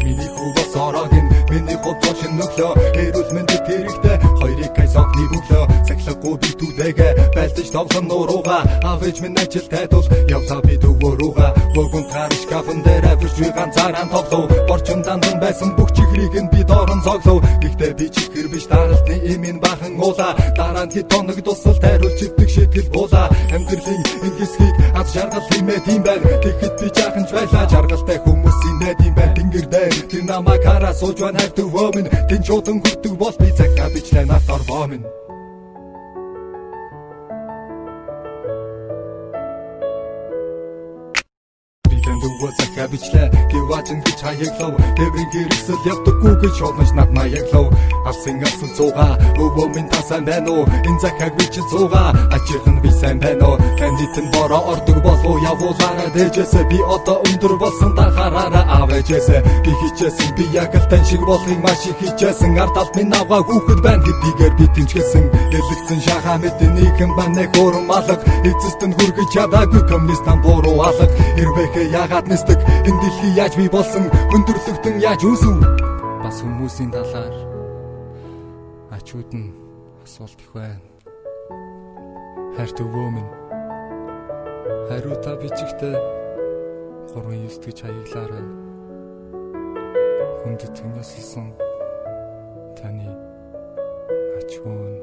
миний хүү бас орогийн миний хувьд шин нөхлөө эрүүл мэндэд хэрэгтэй хоёрыг кайсокны бүглөө сахилгагүй би түдэгэ байлдаж тоглон нурууга авэж минь ажил тайтул явсаа би төвөрүүга вогон тариш кафен дээр авч ганцаараа тоглоо борчмдан байсан бүх чихрийг нь би доорн зоглоо гэхдээ би чихэр биш даралтны имийн бахан уула дараа нь хэд тоног тусал тайруулж ивдэг шийтгэл буула амьдралын ингэсгийг аз жаргал хэмээн тийм байг тэгэхэд би жаханч байлаа жаргалтай хүмүүсийн найд юм байна тэнгэр дээр тэр намайг хараа сууж байна хайртай вомин тэн чудан хүрдэг бол би цагаа бичлээ натар вомин Дугуй цагаа бичлээ гэваачин гэж хаяглав тэврийн гэрсэл явдаггүй гэж шоолнож над маяглав авсан цугаа өвөө минь та сайн байна уу энэ цагааг би чи цугаа ачирхан би сайн байна уу кандидэн бороо ордог болов явуулаараа дэжээсэ би одоо өндөр болсон та хараараа авэжээсэ би хичээсэн би яг л тань шиг болохыг маш их хичээсэн ард талд минь аваа хүүхэд байна гэдгээр би тэмчилсэн элэгцэн шахаа мэдэн нэгэн байна хөрөн алга эцэст нь хүргэж чадаагүй коммунистан буруу алга ирвэхэ ягаад нэстэг энэ дэлхий яаж бий болсон өндөрлөгдөн яаж үүсв бас хүмүүсийн талаар ачууд нь асуулт их байна хайртай өвөө минь хариута бичигтэй 3-9 гэж хаяглаарай хүндэт тэнэсэлсэн таны ачуун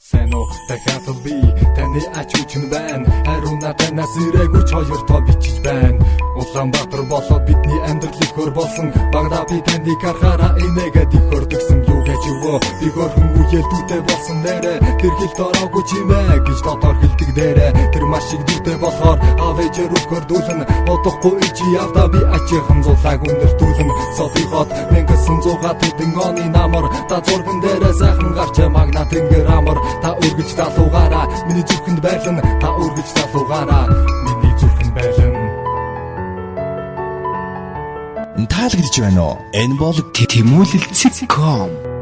Сэно дахиад би таны ачууч нь байна хариуна танаас ирээгүй хоёр тоо бичиж байна Улаанбаатар болоод бидний амьдралыг хөр болсон багада би таныг харахаараа энэгээд их хөрдөгсөн юу гэж өвөө би хөрхөн үеэлдүүтэй болсон нэрэ тэр хилд ороогүй чимээ гэж дотор хилдэг дээрэ тэр маш их дүүтэй болохоор авэжэр өгөрдүүлэн одохгүй ичи явда би ачаахан зулааг өндөртүүлэн Софихот 1900 тэдэн оны намар та зурган дээрээ сайхан гарч магна тэнгэр амар та үргэж талуугаараа миний зүрхэнд байлан та үргэж талуугаараа миний зүрхэнд байлан таалагдж байна уу? Энэ бол Тэмүүлэл.com